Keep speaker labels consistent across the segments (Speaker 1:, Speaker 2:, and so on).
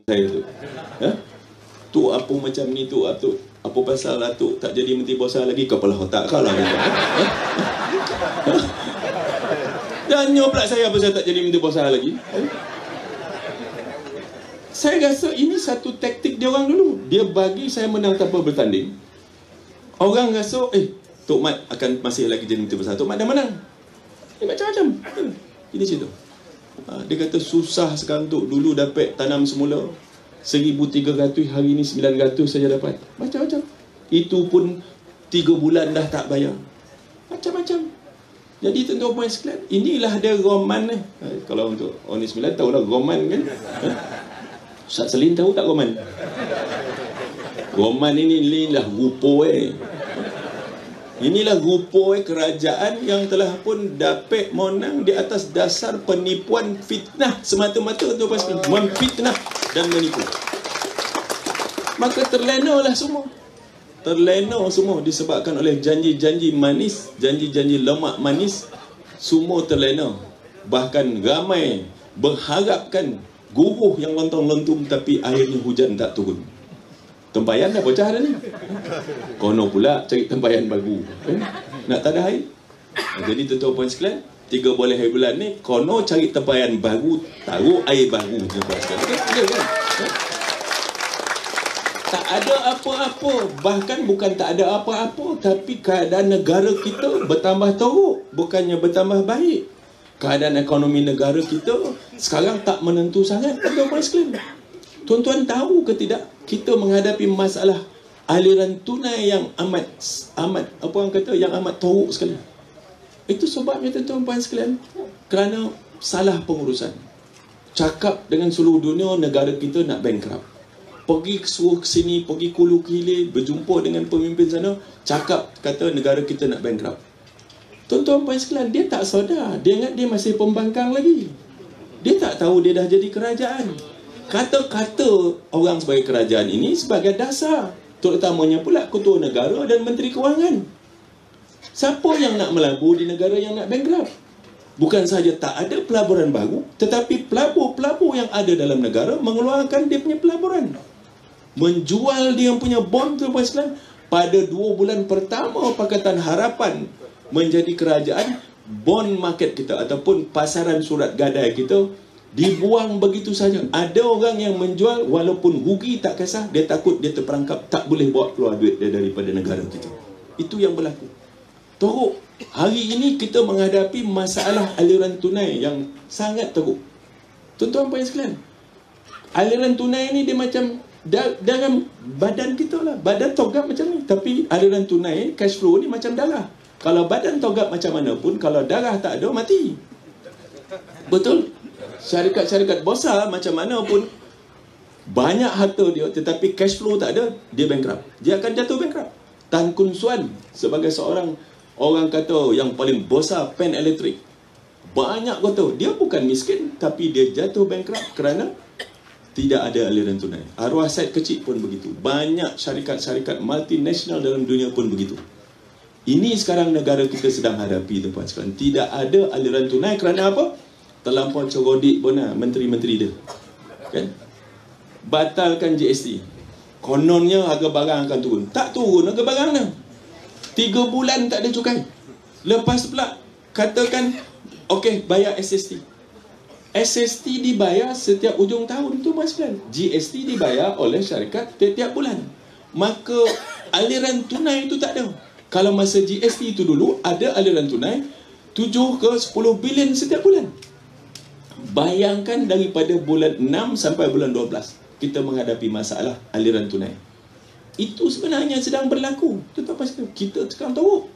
Speaker 1: saya tu. Tu apa macam ni tu, apa pasal lah tu tak jadi menteri besar lagi, kepala otak kau lah. Tanya pula saya apa saya tak jadi menteri besar lagi. Saya rasa ini satu taktik dia orang dulu. Dia bagi saya menang tanpa bertanding. Orang rasa Tok Mat akan masih lagi jadi menteri besar. Tok Mat dah menang. Macam-macam. Ini cerita. Dia kata susah sekarang tu. Dulu dapat tanam semula 1,300, hari ni 900 saja dapat. Macam-macam. Itu pun 3 bulan dah tak bayar. Macam-macam. Jadi tuan-tuan puan sekalian, inilah dia roman ni. Kalau untuk Oni 9 tahulah roman kan. Ustaz Selin tahu tak roman? Roman inilah rupa Inilah rupa kerajaan yang telah pun dapat menang di atas dasar penipuan fitnah semata-mata, tuan-tuan sekalian. Memfitnah dan menipu. Maka terlena lah semua. Terlena semua disebabkan oleh janji-janji manis, janji-janji lemak manis. Semua terlena. Bahkan ramai berharapkan guruh yang lontong-lontung, tapi akhirnya hujan tak turun. Tempayan dah bocah dah ni. Kono pula cari tempayan baru. Nak tak ada air. Jadi tuan-tuan puan sekalian, 3 bulan hari bulan ni, kono cari tempayan baru, taruh air baru. Tak ada apa-apa. Bahkan bukan tak ada apa-apa, tapi keadaan negara kita bertambah teruk, bukannya bertambah baik. Keadaan ekonomi negara kita sekarang tak menentu sangat, tuan-tuan sekalian. Tuan-tuan tahu ke tidak, kita menghadapi masalah aliran tunai yang amat apa orang kata, yang amat teruk sekali. Itu sebabnya tuan-tuan sekalian, kerana salah pengurusan. Cakap dengan seluruh dunia negara kita nak bankrupt. Pergi ke sini, pergi kulu hilir, berjumpa dengan pemimpin sana, cakap kata negara kita nak bankrupt. Tuan-tuan puan sekalian, dia tak sedar. Dia ingat dia masih pembangkang lagi. Dia tak tahu dia dah jadi kerajaan. Kata-kata orang sebagai kerajaan ini sebagai dasar, terutamanya pula ketua negara dan menteri kewangan. Siapa yang nak melabur di negara yang nak bankrupt? Bukan sahaja tak ada pelaburan baru, tetapi pelabur-pelabur yang ada dalam negara mengeluarkan dia punya pelaburan, menjual dia punya bond, tuan-tuan sekalian. Pada 2 bulan pertama Pakatan Harapan menjadi kerajaan, bond market kita ataupun pasaran surat gadai kita dibuang begitu saja. Ada orang yang menjual walaupun rugi tak kisah, dia takut dia terperangkap, tak boleh bawa keluar duit dia daripada negara kita. Itu yang berlaku. Teruk. Hari ini kita menghadapi masalah aliran tunai yang sangat teruk. Tuan-tuan puan sekalian, aliran tunai ni dia macam dalam badan kita lah. Badan togap macam ni, tapi aliran tunai, cash flow ni macam darah. Kalau badan togap macam mana pun, kalau darah tak ada, mati. Betul? Syarikat-syarikat besar macam mana pun, banyak harta dia, tetapi cash flow tak ada, dia bankrupt. Dia akan jatuh bankrupt. Tan Kun Suan sebagai seorang orang kata yang paling besar pen elektrik, banyak kata dia bukan miskin, tapi dia jatuh bankrupt kerana tidak ada aliran tunai. Arwah Said kecil pun begitu. Banyak syarikat-syarikat multinasional dalam dunia pun begitu. Ini sekarang negara kita sedang hadapi, tuan-tuan sekalian. Tidak ada aliran tunai kerana apa? Terlampau cerodik pun menteri-menteri dia. Kan? Batalkan GST. Kononnya harga barang akan turun. Tak turun harga barang dah. 3 bulan tak ada cukai. Lepas pula katakan okey, bayar SST. SST dibayar setiap ujung tahun tu, mas sekalian. GST dibayar oleh syarikat setiap bulan. Maka aliran tunai itu tak ada. Kalau masa GST itu dulu ada aliran tunai 7 ke 10 bilion setiap bulan. Bayangkan daripada bulan 6 sampai bulan 12 kita menghadapi masalah aliran tunai. Itu sebenarnya sedang berlaku. Tuan-tuan puan sekalian, kita sekarang tahu.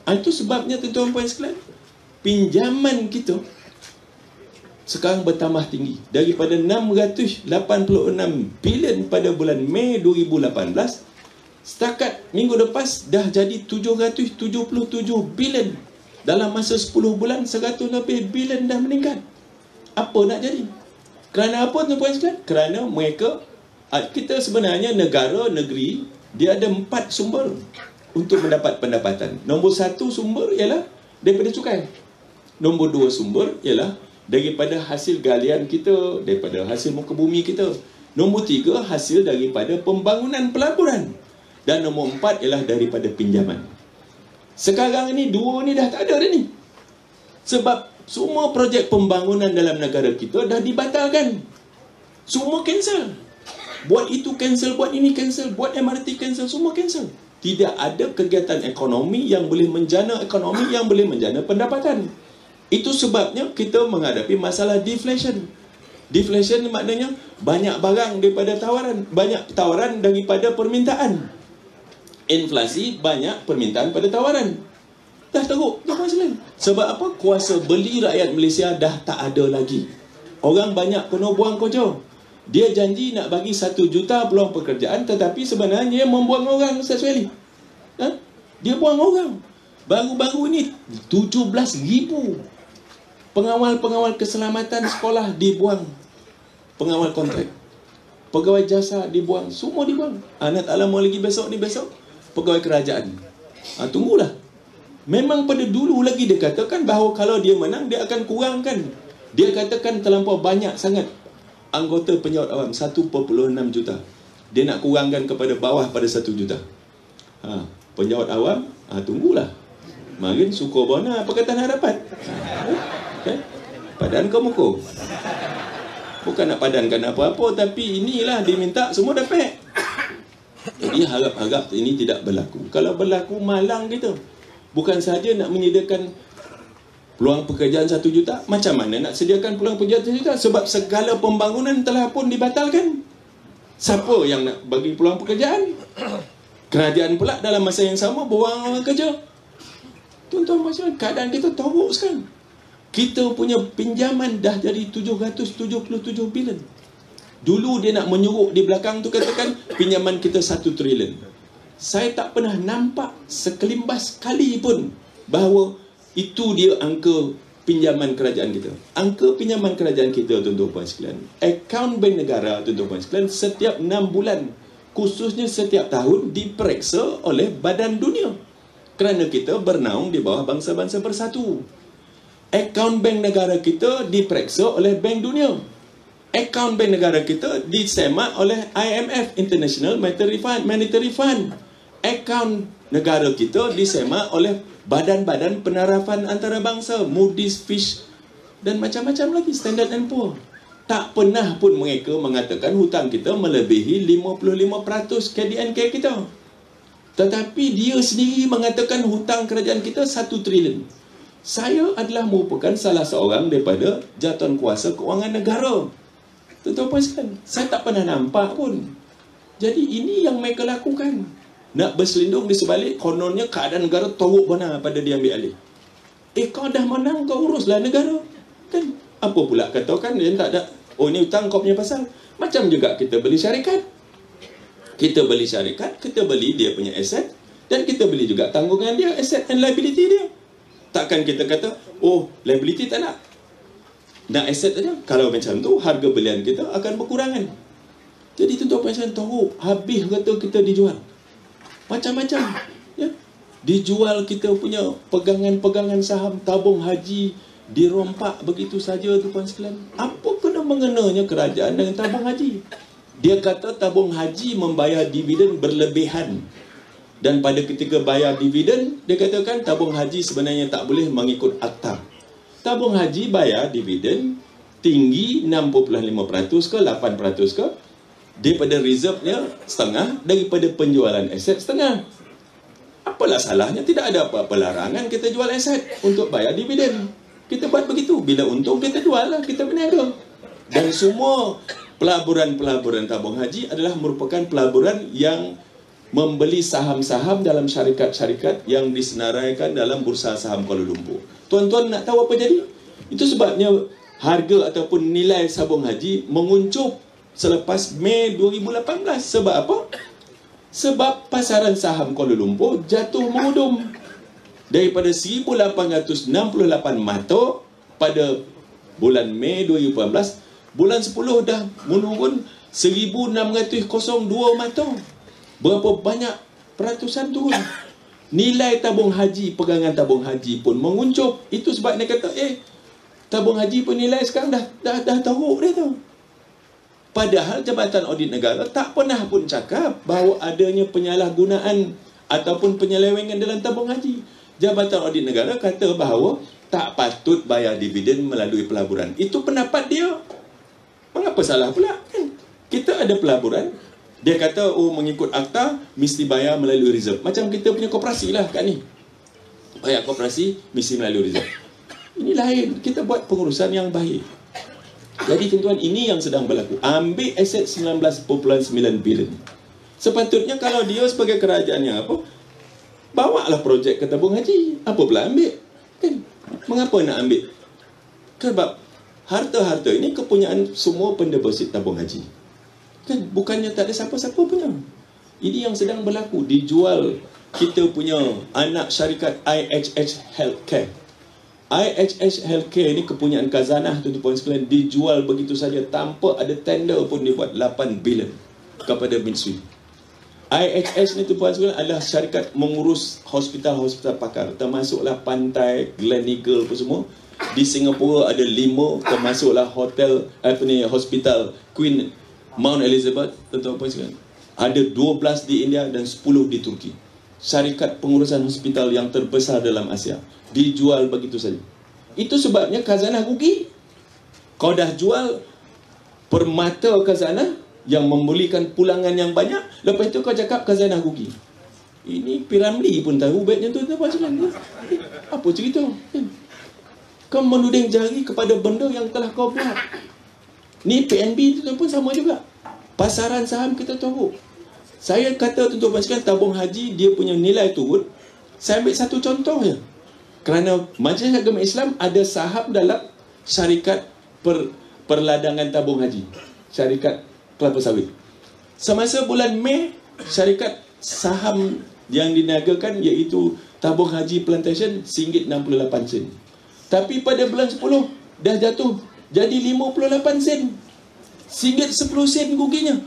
Speaker 1: Itu sebabnya tuan-tuan puan sekalian, pinjaman kita sekarang bertambah tinggi. Daripada 686 bilion pada bulan Mei 2018, setakat minggu lepas dah jadi 777 bilion. Dalam masa 10 bulan 100 lebih bilion dah meningkat. Apa nak jadi? Kerana apa, tuan-tuan sekalian? Kerana mereka, kita sebenarnya negara, negeri, dia ada 4 sumber untuk mendapat pendapatan. Nombor 1 sumber ialah daripada cukai. Nombor 2 sumber ialah daripada hasil galian kita, daripada hasil muka bumi kita. Nombor 3, hasil daripada pembangunan pelaburan. Dan nombor 4 ialah daripada pinjaman. Sekarang ni dua ni dah tak ada dah ni. Sebab semua projek pembangunan dalam negara kita dah dibatalkan. Semua cancel. Buat itu cancel, buat ini cancel, buat MRT cancel, semua cancel. Tidak ada kegiatan ekonomi yang boleh menjana ekonomi, yang boleh menjana pendapatan. Itu sebabnya kita menghadapi masalah deflation. Deflation maknanya banyak barang daripada tawaran, banyak tawaran daripada permintaan. Inflasi, banyak permintaan pada tawaran. Dah teruk, jangan selain. Sebab apa? Kuasa beli rakyat Malaysia dah tak ada lagi. Orang banyak kena buang kerja. Dia janji nak bagi 1 juta peluang pekerjaan, tetapi sebenarnya dia membuang orang, Ustaz Suhaili. Dia buang orang. Baru-baru ni 17,000 pengawal-pengawal keselamatan sekolah dibuang. Pengawal kontrak, pegawai jasa dibuang, semua dibuang. Nak tak lama lagi besok ni besok pegawai kerajaan. Tunggulah. Memang pada dulu lagi dia katakan bahawa kalau dia menang dia akan kurangkan. Dia katakan terlampau banyak sangat anggota penjawat awam, 1.6 juta. Dia nak kurangkan kepada bawah pada 1 juta. Penjawat awam, tunggulah. Makin syukur bona Pakatan Harapan. Padan kau muka. Bukan nak padankan apa-apa, tapi inilah dia minta, semua dapat. Jadi harap-harap ini tidak berlaku. Kalau berlaku, malang kita. Bukan sahaja nak menyediakan peluang pekerjaan 1 juta, macam mana nak sediakan peluang pekerjaan 1 juta? Sebab segala pembangunan telah pun dibatalkan. Siapa yang nak bagi peluang pekerjaan? Kerajaan pula dalam masa yang sama buang orang kerja. Tuan-tuan macam keadaan kita teruk sekarang. Kita punya pinjaman dah jadi 777 bilion. Dulu dia nak menyuruk di belakang tu katakan pinjaman kita 1 trilion. Saya tak pernah nampak sekelimbas kali pun bahawa itu dia angka pinjaman kerajaan kita. Angka pinjaman kerajaan kita, tuan-tuan puan sekalian, akaun bank negara, tuan-tuan puan sekalian, setiap 6 bulan, khususnya setiap tahun, diperiksa oleh Badan Dunia. Kerana kita bernaung di bawah bangsa-bangsa bersatu. Akaun bank negara kita diperiksa oleh Bank Dunia. Akaun bank negara kita disemak oleh IMF, International Monetary Fund. Akaun negara kita disemak oleh badan-badan penarafan antarabangsa, Moody's, Fitch dan macam-macam lagi, Standard & Poor. Tak pernah pun mereka mengatakan hutang kita melebihi 55% KDNK kita. Tetapi dia sendiri mengatakan hutang kerajaan kita 1 trilion. Saya adalah merupakan salah seorang daripada jawatan kuasa kewangan negara. Tuan-tuan puan sekalian, saya tak pernah nampak pun. Jadi ini yang mereka lakukan. Nak berselindung di sebalik, kononnya keadaan negara teruk benar pada dia ambil alih. Kau dah menang, kau uruslah negara. Kan? Apa pula katakan dia tak ada, ini hutang kau punya pasal. Macam juga kita beli syarikat. Kita beli syarikat, kita beli dia punya aset, dan kita beli juga tanggungan dia, asset and liability dia. Takkan kita kata, liability tak nak. Nak aset saja. Kalau macam tu, harga belian kita akan berkurangan. Jadi tuan-tuan macam teruk. Habis kata kita dijual. Macam-macam. Ya? Dijual kita punya pegangan-pegangan saham, tabung haji, dirompak begitu saja tuan-tuan sekalian. Apa kena mengenanya kerajaan dengan tabung haji? Dia kata tabung haji membayar dividen berlebihan. Dan pada ketika bayar dividen, dia katakan tabung haji sebenarnya tak boleh mengikut akta. Tabung haji bayar dividen tinggi 6.5% ke 8% ke, daripada reserve-nya setengah, daripada penjualan aset setengah. Apalah salahnya? Tidak ada apa-apa larangan kita jual aset untuk bayar dividen. Kita buat begitu. Bila untung kita jual lah, kita berniaga. Dan semua pelaburan-pelaburan tabung haji adalah merupakan pelaburan yang membeli saham-saham dalam syarikat-syarikat yang disenaraikan dalam Bursa Saham Kuala Lumpur. Tuan-tuan nak tahu apa jadi? Itu sebabnya harga ataupun nilai sabung haji menguncup selepas Mei 2018. Sebab apa? Sebab pasaran saham Kuala Lumpur jatuh mengudum. Daripada 1,868 mata pada bulan Mei 2018, bulan 10 dah menurun 1,602 mata. Berapa banyak peratusan turun. Nilai tabung haji, pegangan tabung haji pun menguncup. Itu sebab dia kata, tabung haji pun nilai sekarang dah teruk dia tu. Padahal Jabatan Audit Negara tak pernah pun cakap bahawa adanya penyalahgunaan ataupun penyelewengan dalam tabung haji. Jabatan Audit Negara kata bahawa tak patut bayar dividen melalui pelaburan. Itu pendapat dia. Mengapa salah pula? Kan? Kita ada pelaburan, dia kata, oh mengikut akta, mesti bayar melalui reserve. Macam kita punya koperasi lah kat ni. Bayar koperasi, mesti melalui reserve. Ini lain. Kita buat pengurusan yang baik. Jadi tuan-tuan, ini yang sedang berlaku. Ambil aset 19.9 bilion. Sepatutnya kalau dia sebagai kerajaannya apa, bawalah projek ke tabung haji. Apa pula ambil? Kan? Mengapa nak ambil? Sebab harta-harta ini kepunyaan semua pendeposit tabung haji. Kan? Bukannya tak ada siapa-siapa punya. Ini yang sedang berlaku. Dijual kita punya anak syarikat IHH Healthcare. IHH Healthcare ni kepunyaan khazanah 7.9 dijual begitu saja tanpa ada tender pun dibuat 8 bilion kepada Mitsui. IHH ni 7.9 adalah syarikat mengurus hospital-hospital pakar, termasuklah Pantai, Gleneagle apa semua. Di Singapura ada 5, termasuklah hotel hospital Queen Mount Elizabeth 7.9. Ada 12 di India dan 10 di Turki. Syarikat pengurusan hospital yang terbesar dalam Asia dijual begitu saja. Itu sebabnya khazanah rugi. Kau dah jual permata khazanah yang memberikan pulangan yang banyak, lepas itu kau cakap khazanah rugi. Ini Piramli pun tahu baiknya tu apa cerita. Apa cerita? Kau menuding jari kepada benda yang telah kau buat. Ni PNB tu pun sama juga. Pasaran saham kita turun. Saya kata tuan-tuan sekalian, tabung haji dia punya nilai turun. Saya ambil satu contoh je. Kerana Majlis Agama Islam ada saham dalam syarikat perladangan tabung haji. Syarikat kelapa sawit. Semasa bulan Mei, syarikat saham yang diniagakan iaitu tabung haji plantation RM1.68. Tapi pada bulan 10 dah jatuh jadi 58 sen. RM10 ruginya.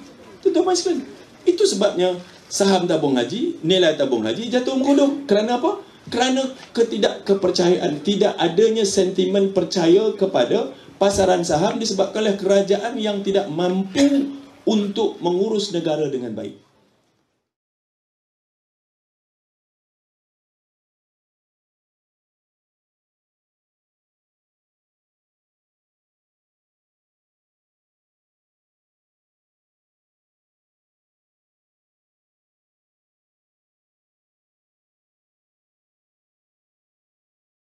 Speaker 1: Tuan-tuan sekalian, itu sebabnya saham tabung haji, nilai tabung haji jatuh mengkodok. Kerana apa? Kerana ketidakkepercayaan, tidak adanya sentimen percaya kepada pasaran saham disebabkan oleh kerajaan yang tidak mampu untuk mengurus negara dengan baik.